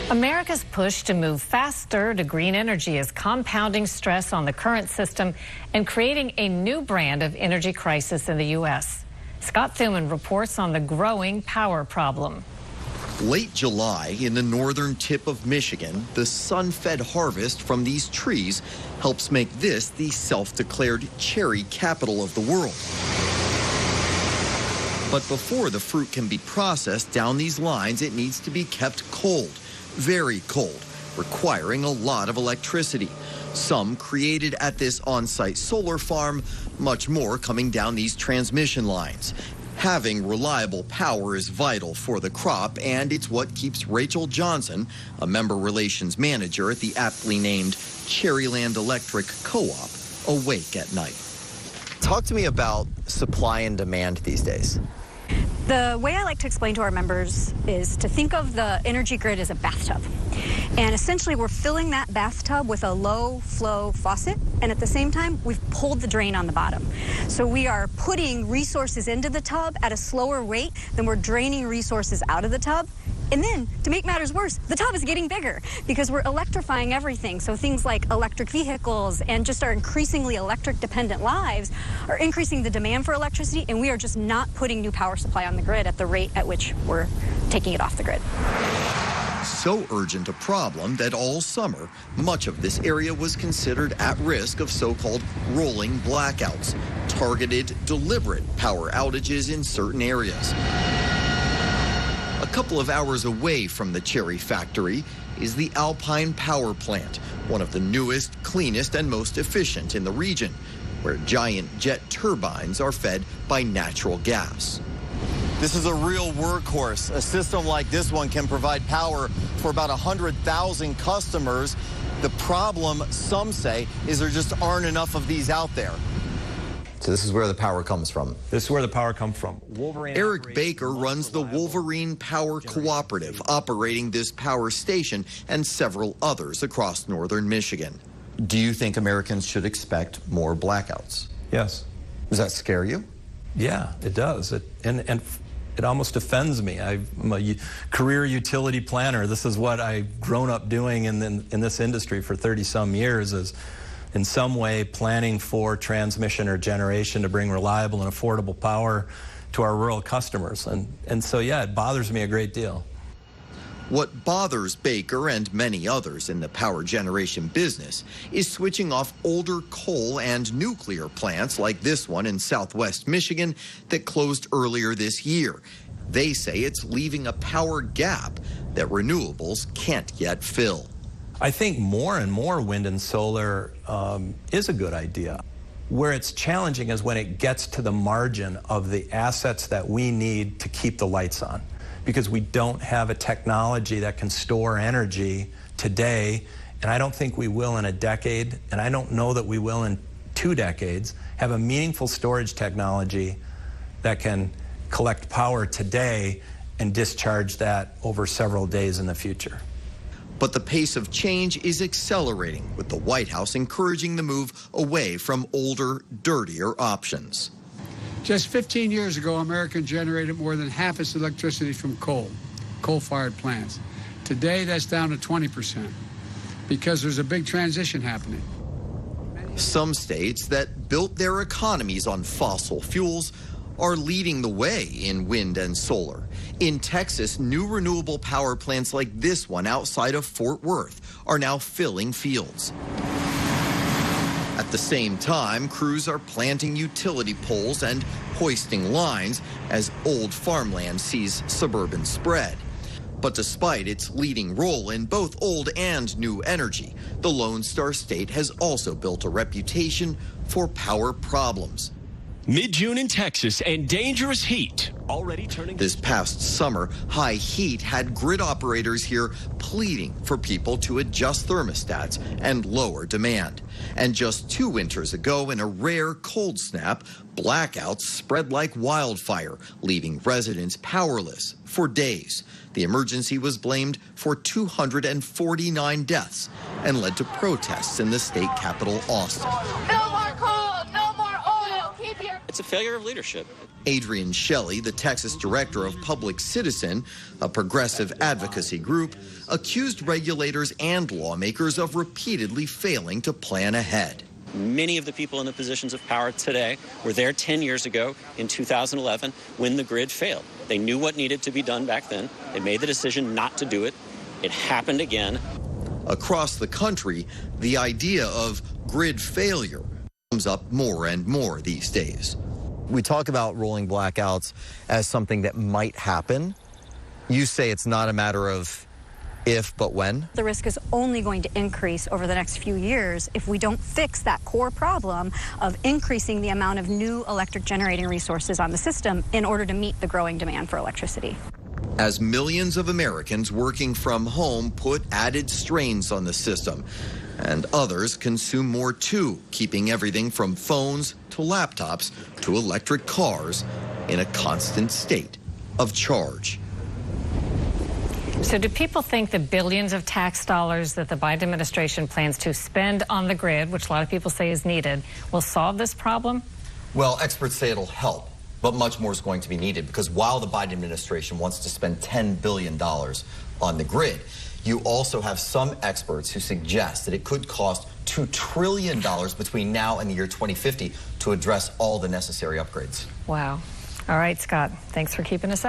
America's push to move faster to green energy is compounding stress on the current system and creating a new brand of energy crisis in the U.S. Scott Thuman reports on the growing power problem. Late July in the northern tip of Michigan, the sun-fed harvest from these trees helps make this the self-declared cherry capital of the world. But before the fruit can be processed down these lines, it needs to be kept cold, very cold, requiring a lot of electricity. Some created at this on-site solar farm, much more coming down these transmission lines. Having reliable power is vital for the crop, and it's what keeps Rachel Johnson, a member relations manager at the aptly named Cherryland Electric Co-op, awake at night. Talk to me about supply and demand these days. The way I like to explain to our members is to think of the energy grid as a bathtub. And essentially, we're filling that bathtub with a low-flow faucet, and at the same time, we've pulled the drain on the bottom. So we are putting resources into the tub at a slower rate than we're draining resources out of the tub. And then, to make matters worse, the tub is getting bigger because we're electrifying everything. So things like electric vehicles and just our increasingly electric-dependent lives are increasing the demand for electricity, and we are just not putting new power supply on the grid at the rate at which we're taking it off the grid. So urgent a problem that all summer, much of this area was considered at risk of so-called rolling blackouts, targeted, deliberate power outages in certain areas. A couple of hours away from the cherry factory is the Alpine Power Plant, one of the newest, cleanest, and most efficient in the region, where giant jet turbines are fed by natural gas. This is a real workhorse. A system like this one can provide power for about 100,000 customers. The problem, some say, is there just aren't enough of these out there. So this is where the power comes from. This is where the power comes from. Eric Baker runs the Wolverine Power Cooperative, operating this power station and several others across northern Michigan. Do you think Americans should expect more blackouts? Yes. Does that scare you? Yeah, it does. And it almost offends me. I'm a career utility planner. This is what I've grown up doing in this industry for 30-some years, is in some way planning for transmission or generation to bring reliable and affordable power to our rural customers. And so, yeah, it bothers me a great deal. What bothers Baker and many others in the power generation business is switching off older coal and nuclear plants like this one in southwest Michigan that closed earlier this year. They say it's leaving a power gap that renewables can't yet fill. I think more and more wind and solar is a good idea. Where it's challenging is when it gets to the margin of the assets that we need to keep the lights on, because we don't have a technology that can store energy today, and I don't think we will in a decade, and I don't know that we will in 2 decades, have a meaningful storage technology that can collect power today and discharge that over several days in the future. But the pace of change is accelerating, with the White House encouraging the move away from older, dirtier options. Just 15 years ago, America generated more than half its electricity from coal-fired plants. Today, that's down to 20% because there's a big transition happening. Some states that built their economies on fossil fuels are leading the way in wind and solar. In Texas, new renewable power plants like this one outside of Fort Worth are now filling fields. At the same time, crews are planting utility poles and hoisting lines as old farmland sees suburban spread. But despite its leading role in both old and new energy, the Lone Star State has also built a reputation for power problems. Mid-June in Texas and dangerous heat already turning. This past summer, high heat had grid operators here pleading for people to adjust thermostats and lower demand. And just 2 winters ago, in a rare cold snap, blackouts spread like wildfire, leaving residents powerless for days. The emergency was blamed for 249 deaths and led to protests in the state capital, Austin. No more coal, no more oil. it's a failure of leadership. Adrian Shelley, the Texas director of Public Citizen, a progressive advocacy group, accused regulators and lawmakers of repeatedly failing to plan ahead. Many of the people in the positions of power today were there 10 years ago in 2011 when the grid failed. They knew what needed to be done back then. They made the decision not to do it. It happened again. Across the country, the idea of grid failure comes up more and more these days. We talk about rolling blackouts as something that might happen. You say it's not a matter of if, but when? The risk is only going to increase over the next few years if we don't fix that core problem of increasing the amount of new electric generating resources on the system in order to meet the growing demand for electricity. As millions of Americans working from home put added strains on the system, and others consume more too, keeping everything from phones to laptops to electric cars in a constant state of charge. So do people think the billions of tax dollars that the Biden administration plans to spend on the grid, which a lot of people say is needed, will solve this problem? Well, experts say it'll help, but much more is going to be needed because while the Biden administration wants to spend $10 billion on the grid, you also have some experts who suggest that it could cost $2 trillion between now and the year 2050 to address all the necessary upgrades. Wow. All right, Scott, thanks for keeping us up.